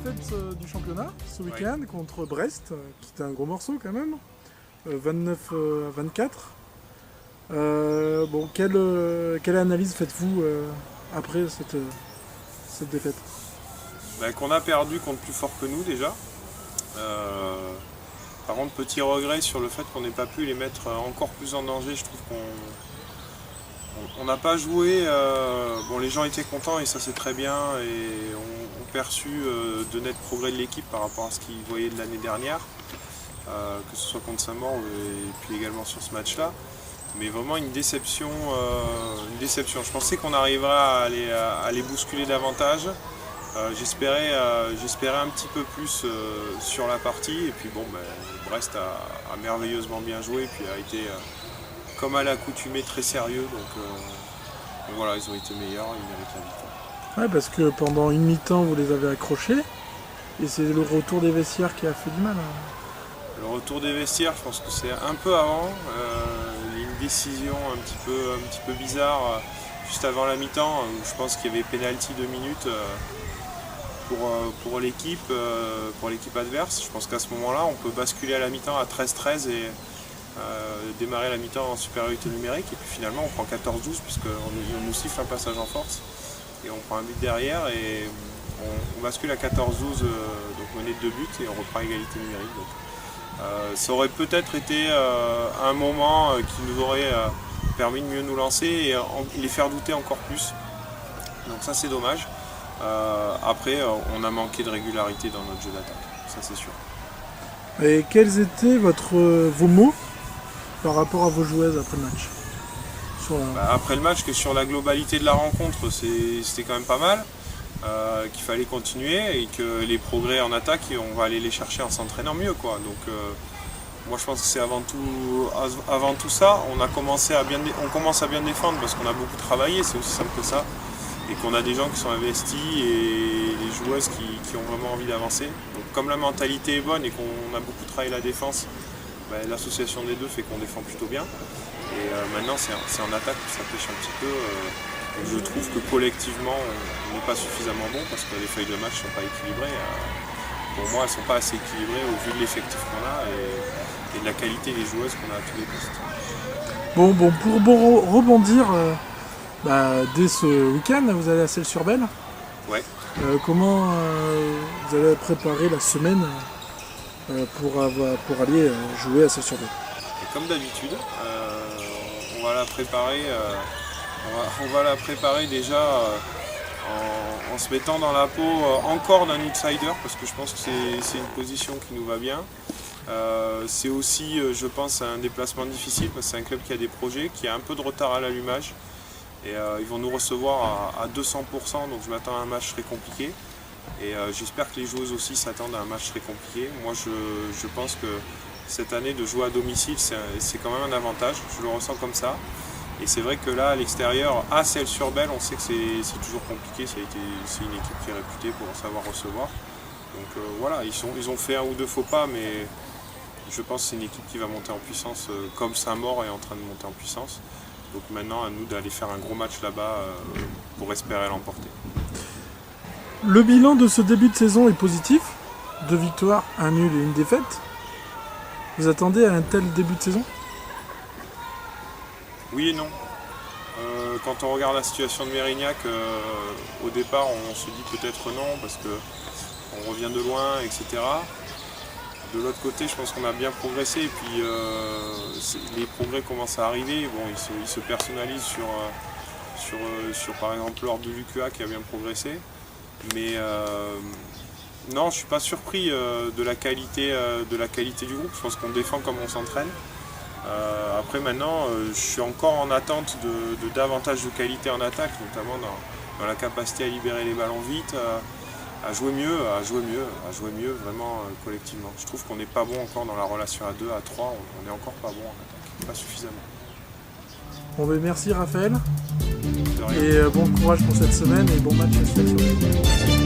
défaite du championnat ce week-end contre Brest, qui était un gros morceau quand même, 29 à 24. Quelle analyse faites-vous après cette défaite? Qu'on a perdu contre plus fort que nous déjà. Par contre, petit regret sur le fait qu'on n'ait pas pu les mettre encore plus en danger. Je trouve qu'on n'a pas joué. Les gens étaient contents et ça c'est très bien et ont perçu de nets progrès de l'équipe par rapport à ce qu'ils voyaient de l'année dernière, que ce soit contre Saint-Maur et puis également sur ce match-là. Mais vraiment une déception. Je pensais qu'on arriverait à les bousculer davantage. J'espérais un petit peu plus sur la partie et puis Brest a merveilleusement bien joué et puis a été comme à l'accoutumée très sérieux donc voilà, ils ont été meilleurs, ils méritent la victoire. Ouais, parce que pendant une mi-temps vous les avez accrochés et c'est le retour des vestiaires qui a fait du mal. Le retour des vestiaires, je pense que c'est un peu avant, il y a une décision un petit peu bizarre juste avant la mi-temps où je pense qu'il y avait pénalty 2 minutes. Pour l'équipe adverse. Je pense qu'à ce moment-là, on peut basculer à la mi-temps à 13-13 et démarrer la mi-temps en supériorité numérique. Et puis finalement, on prend 14-12 puisqu'on nous siffle un passage en force. Et on prend un but derrière et on bascule à 14-12, donc menée de 2 buts et on reprend égalité numérique. Donc, ça aurait peut-être été un moment qui nous aurait permis de mieux nous lancer et les faire douter encore plus. Donc ça, c'est dommage. Après, on a manqué de régularité dans notre jeu d'attaque, ça c'est sûr. Et quels étaient vos mots par rapport à vos joueuses après le match? Après le match, que sur la globalité de la rencontre, c'était quand même pas mal, qu'il fallait continuer et que les progrès en attaque, on va aller les chercher en s'entraînant mieux, quoi. Donc, moi je pense que c'est avant tout ça, on commence à bien défendre parce qu'on a beaucoup travaillé, c'est aussi simple que ça. Et qu'on a des gens qui sont investis et les joueuses qui ont vraiment envie d'avancer. Donc comme la mentalité est bonne et qu'on a beaucoup travaillé la défense, l'association des deux fait qu'on défend plutôt bien. Et maintenant c'est en attaque que ça pêche un petit peu. Et je trouve que collectivement on n'est pas suffisamment bon parce que les feuilles de match ne sont pas équilibrées. Pour moi elles ne sont pas assez équilibrées au vu de l'effectif qu'on a et de la qualité des joueuses qu'on a à tous les postes. Pour rebondir, dès ce week-end, vous allez à Celles-sur-Belle. Ouais. Comment vous allez préparer la semaine pour aller jouer à Celles-sur-Belle? Comme d'habitude, on va la préparer déjà en se mettant dans la peau encore d'un outsider parce que je pense que c'est une position qui nous va bien. C'est aussi, je pense, un déplacement difficile parce que c'est un club qui a des projets, qui a un peu de retard à l'allumage. Et ils vont nous recevoir à 200%, donc je m'attends à un match très compliqué. Et j'espère que les joueuses aussi s'attendent à un match très compliqué. Moi je pense que cette année de jouer à domicile c'est quand même un avantage, je le ressens comme ça. Et c'est vrai que là à l'extérieur, à Celles-sur-Belle, on sait que c'est toujours compliqué, c'est une équipe qui est réputée pour savoir recevoir. Donc voilà, ils ont fait un ou deux faux pas, mais je pense que c'est une équipe qui va monter en puissance comme Saint-Maur est en train de monter en puissance. Donc maintenant, à nous d'aller faire un gros match là-bas pour espérer l'emporter. Le bilan de ce début de saison est positif. 2 victoires, 1 nul et 1 défaite. Vous attendez à un tel début de saison? Oui et non. Quand on regarde la situation de Mérignac, au départ, on se dit peut-être non parce qu'on revient de loin, etc. De l'autre côté, je pense qu'on a bien progressé et puis les progrès commencent à arriver. Bon, ils se personnalisent sur par exemple l'ordre de l'UQA qui a bien progressé. Mais non, je ne suis pas surpris de la qualité du groupe. Je pense qu'on défend comme on s'entraîne. Après maintenant, je suis encore en attente de davantage de qualité en attaque, notamment dans la capacité à libérer les ballons vite. À jouer mieux vraiment collectivement. Je trouve qu'on n'est pas bon encore dans la relation à 2, à 3, on n'est encore pas bon en attaque, pas suffisamment. Merci Raphaël, et bon courage pour cette semaine et bon match à Celles-sur-Belle.